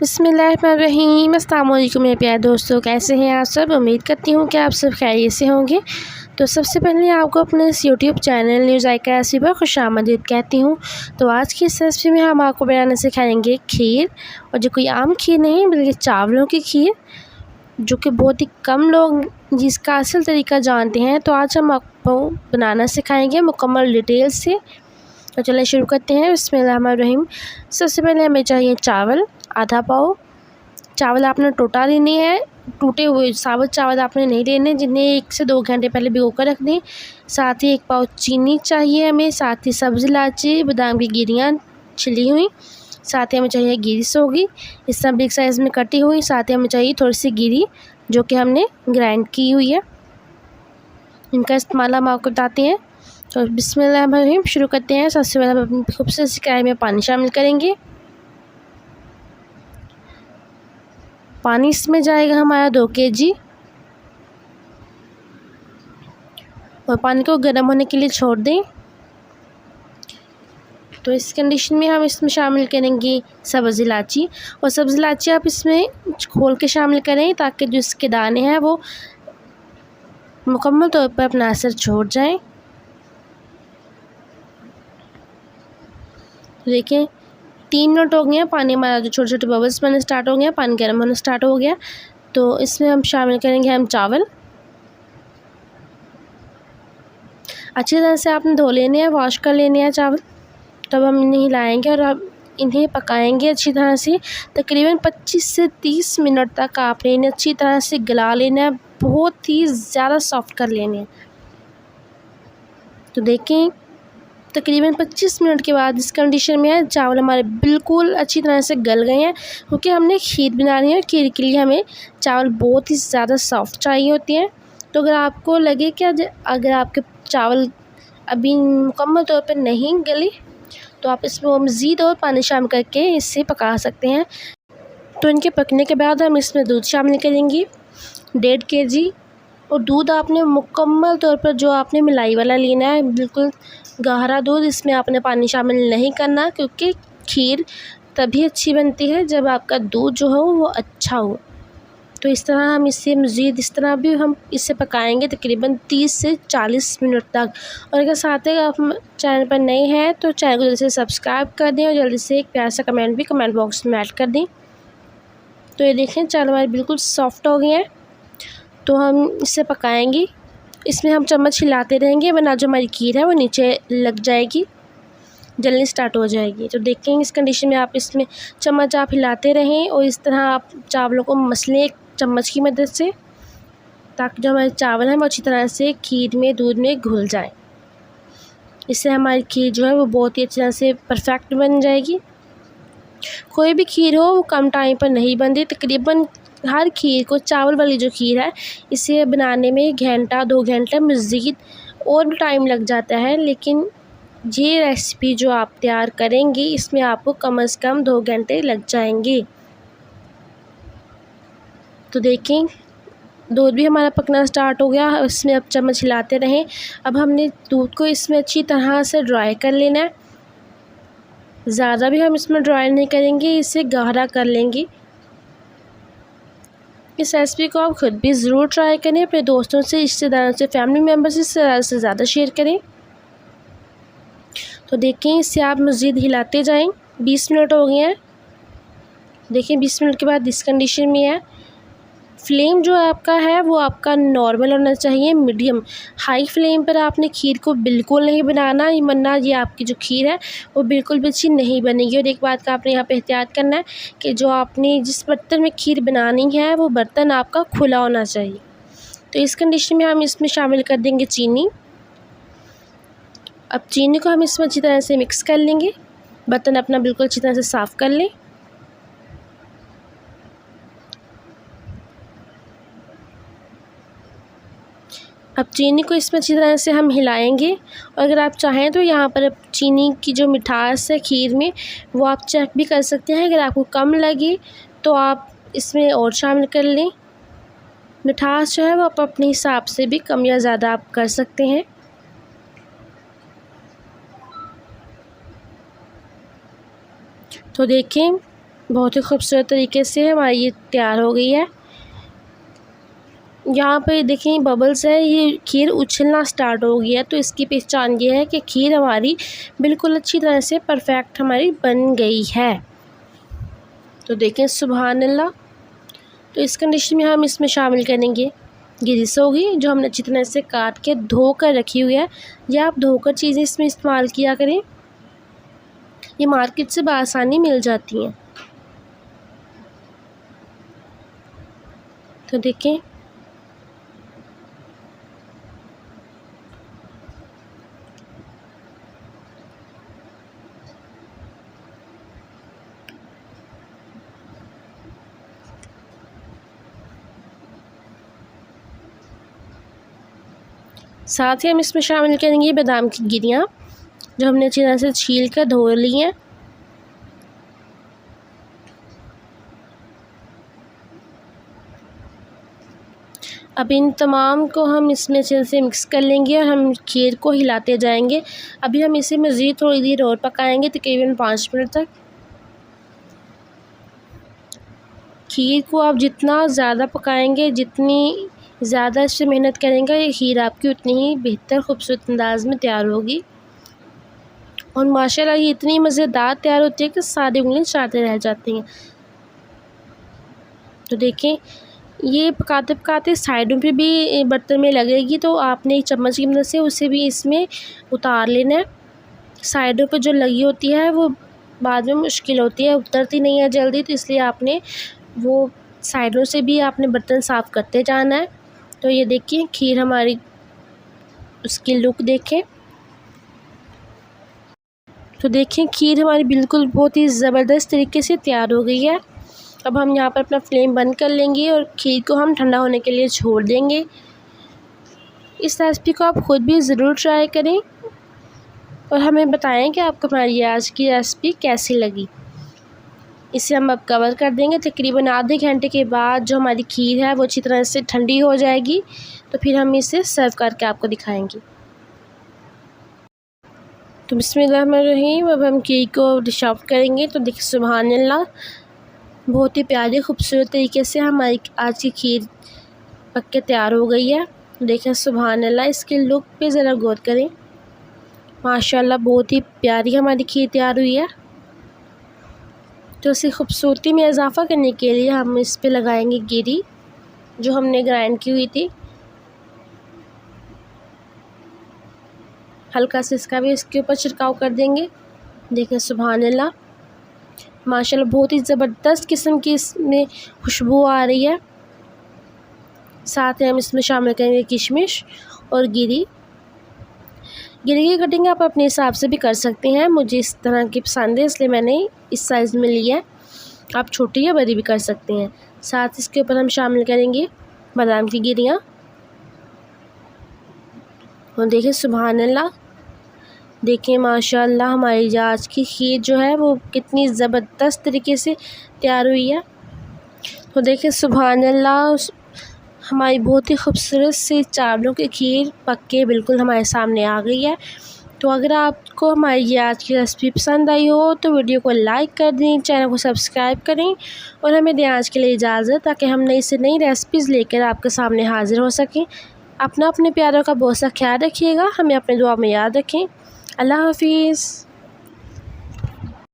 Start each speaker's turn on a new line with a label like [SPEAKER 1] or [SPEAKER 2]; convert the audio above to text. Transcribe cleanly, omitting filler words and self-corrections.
[SPEAKER 1] बिस्मिल्लाहिर्रहमानिर्रहीम। अस्सलाम वालेकुम मेरे प्यारे दोस्तों, कैसे हैं आप सब। उम्मीद करती हूँ कि आप सब खैरियत से होंगे। तो सबसे पहले आपको अपने इस यूट्यूब चैनल न्यूज़ जायका रेसिपी पर खुशामदीद कहती हूँ। तो आज की इस रेसिपी में हम आपको बनाना सिखाएंगे खीर, और जो कोई आम खीर नहीं बल्कि चावलों की खीर, जो कि बहुत ही कम लोग जिसका असल तरीका जानते हैं। तो आज हम आपको बनाना सिखाएंगे मुकम्मल डिटेल से। तो चलिए शुरू करते हैं। बिस्मिल्लाहिर्रहमानिर्रहीम। सबसे पहले हमें चाहिए चावल, आधा पाव। चावल आपने टोटा लेनी है, टूटे हुए साबुत चावल आपने नहीं लेने, जिन्हें 1 से 2 घंटे पहले भिगो कर रख दें। साथ ही 1 पाव चीनी चाहिए हमें, साथ ही सब्ज़ इलायची, बादाम की गिरियाँ छिली हुई, साथ ही हमें चाहिए गिरी सोगी इस सब बिग साइज़ में कटी हुई। साथ ही हमें चाहिए थोड़ी सी गिरी जो कि हमने ग्राइंड की हुई है। इनका इस्तेमाल हम आपको बताते हैं। तो बिस्मिल्लाहिर्रहमानिर्रहीम शुरू करते हैं। सबसे पहले हम अपनी खूबसूरत सी कढ़ाई में पानी शामिल करेंगे। पानी इसमें जाएगा हमारा 2 kg, और पानी को गर्म होने के लिए छोड़ दें। तो इस कंडीशन में हम इसमें शामिल करेंगे सब्ज़ इलायची, और सब्ज़ इलायची आप इसमें खोल के शामिल करें ताकि जो इसके दाने हैं वो मुकम्मल तौर पर अपना असर छोड़ जाएं। देखिए 3 मिनट हो गए हैं, पानी हमारा जो छोटे छोटे बबल्स बनने स्टार्ट हो गया, पानी गर्म होना स्टार्ट हो गया। तो इसमें हम शामिल करेंगे हम चावल। अच्छी तरह से आपने धो लेने हैं, वॉश कर लेने हैं चावल। तब हम इन्हें हिलाएंगे और अब इन्हें पकाएंगे अच्छी तरह से। तकरीबन 25 से 30 मिनट तक आपने इन्हें अच्छी तरह से गला लेना है, बहुत ही ज़्यादा सॉफ्ट कर लेने हैं। तो देखें तकरीबन 25 मिनट के बाद इस कंडीशन में है, चावल हमारे बिल्कुल अच्छी तरह से गल गए हैं, क्योंकि हमने खीर बनानी है। खीर के लिए हमें चावल बहुत ही ज़्यादा सॉफ्ट चाहिए होती हैं। तो अगर आपको लगे कि अगर आपके चावल अभी मुकम्मल तौर पर नहीं गले, तो आप इसमें मज़ीद और पानी शामिल करके इससे पका सकते हैं। तो इनके पकने के बाद हम इसमें दूध शामिल करेंगे 1.5 kg, और दूध आपने मुकम्मल तौर पर जो आपने मलाई वाला लेना है, बिल्कुल गाढ़ा दूध। इसमें आपने पानी शामिल नहीं करना, क्योंकि खीर तभी अच्छी बनती है जब आपका दूध जो हो वो अच्छा हो। तो इस तरह हम इससे मज़ीद इस तरह भी हम इसे पकाएंगे तकरीबन 30 से 40 मिनट तक। और अगर साथ ही आप चैनल पर नए हैं तो चैनल को जल्दी से सब्सक्राइब कर दें, और जल्दी से एक प्यारा सा कमेंट भी कमेंट बॉक्स में ऐड कर दें। तो ये देखें चावल हमारे बिल्कुल सॉफ्ट हो गए हैं। तो हम इसे पकाएंगे, इसमें हम चम्मच हिलाते रहेंगे, वरना जो हमारी खीर है वो नीचे लग जाएगी, जलनी स्टार्ट हो जाएगी। तो देखेंगे इस कंडीशन में आप इसमें चम्मच आप हिलाते रहें, और इस तरह आप चावलों को मसलें एक चम्मच की मदद से, ताकि जो हमारे चावल हैं वो अच्छी तरह से खीर में दूध में घुल जाए। इससे हमारी खीर जो है वो बहुत ही अच्छी तरह से परफेक्ट बन जाएगी। कोई भी खीर हो वो कम टाइम पर नहीं बनती। तकरीबन हर खीर को, चावल वाली जो खीर है, इसे बनाने में 1 घंटा 2 घंटा मज़ीद और भी टाइम लग जाता है। लेकिन ये रेसिपी जो आप तैयार करेंगे इसमें आपको कम से कम 2 घंटे लग जाएंगे। तो देखें दूध भी हमारा पकना स्टार्ट हो गया, इसमें अब चम्मच हिलाते रहें। अब हमने दूध को इसमें अच्छी तरह से ड्राई कर लेना है, ज़्यादा भी हम इसमें ड्राई नहीं करेंगे, इसे गाढ़ा कर लेंगे। इस रेसिपी को आप खुद भी ज़रूर ट्राई करें, अपने दोस्तों से, रिश्तेदारों से, फैमिली मेम्बर्स से ज़्यादा शेयर करें। तो देखें इससे आप मज़ीद हिलाते जाएं। 20 मिनट हो गए हैं। देखिए 20 मिनट के बाद इस कंडीशन में है। फ्लेम जो आपका है वो आपका नॉर्मल होना चाहिए, मीडियम। हाई फ्लेम पर आपने खीर को बिल्कुल नहीं बनाना, वरना ये आपकी जो खीर है वो बिल्कुल भी अच्छी नहीं बनेगी। और एक बात का आपने यहाँ पे एहतियात करना है कि जो आपने जिस बर्तन में खीर बनानी है वो बर्तन आपका खुला होना चाहिए। तो इस कंडीशन में हम इसमें शामिल कर देंगे चीनी। अब चीनी को हम इसमें अच्छी तरह से मिक्स कर लेंगे। बर्तन अपना बिल्कुल अच्छी तरह से साफ़ कर लें। अब चीनी को इसमें अच्छी तरह से हम हिलाएंगे, और अगर आप चाहें तो यहाँ पर चीनी की जो मिठास है खीर में वो आप चेक भी कर सकते हैं। अगर आपको कम लगे तो आप इसमें और शामिल कर लें। मिठास जो है वो आप अपने हिसाब से भी कम या ज़्यादा आप कर सकते हैं। तो देखें बहुत ही खूबसूरत तरीके से हमारी ये तैयार हो गई है। यहाँ पे देखें बबल्स है, ये खीर उछलना स्टार्ट हो गया है, तो इसकी पहचान ये है कि खीर हमारी बिल्कुल अच्छी तरह से परफेक्ट हमारी बन गई है। तो देखें सुभान अल्लाह। तो इस कंडीशन में हम इसमें शामिल करेंगे गिरिस होगी, जो हमने अच्छी तरह से काट के धो कर रखी हुई है, या आप धोकर चीज़ें इसमें इस्तेमाल किया करें, ये मार्केट से बआसानी मिल जाती हैं। तो देखें साथ ही हम इसमें शामिल करेंगे बादाम की गिरियाँ, जो हमने अच्छी तरह से छील कर धो ली हैं। अब इन तमाम को हम इसमें अच्छे से मिक्स कर लेंगे और हम खीर को हिलाते जाएंगे। अभी हम इसे मज़ीद थोड़ी देर और पकाएंगे, तकरीबन 5 मिनट तक। खीर को आप जितना ज़्यादा पकाएंगे, जितनी ज़्यादा इससे मेहनत करेंगे, ये खीर आपकी उतनी ही बेहतर खूबसूरत अंदाज़ में तैयार होगी। और माशाल्लाह ये इतनी मज़ेदार तैयार होती है कि सारी उंगलियां चाटते रह जाती हैं। तो देखें ये पकाते पकाते साइडों पे भी बर्तन में लगेगी, तो आपने एक चम्मच की मदद से उसे भी इसमें उतार लेना है। साइडों पे जो लगी होती है वो बाद में मुश्किल होती है, उतरती नहीं है जल्दी, तो इसलिए आपने वो साइडों से भी आपने बर्तन साफ़ करते जाना है। तो ये देखिए खीर हमारी, उसकी लुक देखें। तो देखें खीर हमारी बिल्कुल बहुत ही ज़बरदस्त तरीके से तैयार हो गई है। अब हम यहाँ पर अपना फ्लेम बंद कर लेंगे और खीर को हम ठंडा होने के लिए छोड़ देंगे। इस रेसिपी को आप ख़ुद भी ज़रूर ट्राई करें और हमें बताएं कि आपको हमारी आज की रेसिपी कैसी लगी। इसे हम अब कवर कर देंगे। तकरीबन आधे घंटे के बाद जो हमारी खीर है वो अच्छी तरह से ठंडी हो जाएगी, तो फिर हम इसे सर्व करके आपको दिखाएंगे। तो बिस्मिल्लाहिर्रहमानिर्रहीम। अब हम खीर को डिश आउट करेंगे। तो देखिए सुभान अल्लाह, बहुत ही प्यारी खूबसूरत तरीके से हमारी आज की खीर पक के तैयार हो गई है। देखें सुभान अल्लाह, इसके लुक पे ज़रा गौर करें। माशाल्लाह बहुत ही प्यारी हमारी खीर तैयार हुई है। तो इसी खूबसूरती में इजाफ़ा करने के लिए हम इस पे लगाएंगे गिरी, जो हमने ग्राइंड की हुई थी। हल्का से इसका भी इसके ऊपर छिड़काव कर देंगे। देखें सुभान अल्लाह, माशाल्लाह बहुत ही ज़बरदस्त किस्म की इसमें खुशबू आ रही है। साथ ही हम इसमें शामिल करेंगे किशमिश और गिरी। गिरी की कटिंग आप अपने हिसाब से भी कर सकते हैं, मुझे इस तरह की पसंद है इसलिए मैंने इस साइज़ में लिया है। आप छोटी या बड़ी भी कर सकते हैं। साथ इसके ऊपर हम शामिल करेंगे बादाम की गिरियाँ। और देखिए सुभान अल्लाह, देखें माशाल्लाह हमारी आज की खीर जो है वो कितनी ज़बरदस्त तरीके से तैयार हुई है। तो देखिए सुभान अल्लाह, हमारी बहुत ही खूबसूरत सी चावलों की खीर पक के बिल्कुल हमारे सामने आ गई है। तो अगर आपको हमारी ये आज की रेसिपी पसंद आई हो तो वीडियो को लाइक कर दें, चैनल को सब्सक्राइब करें और हमें दें आज के लिए इजाज़त, ताकि हम नई से नई रेसिपीज़ लेकर आपके सामने हाज़िर हो सकें। अपने प्यारों का बहुत सा ख्याल रखिएगा, हमें अपने दुआ में याद रखें। अल्लाह हाफिज़।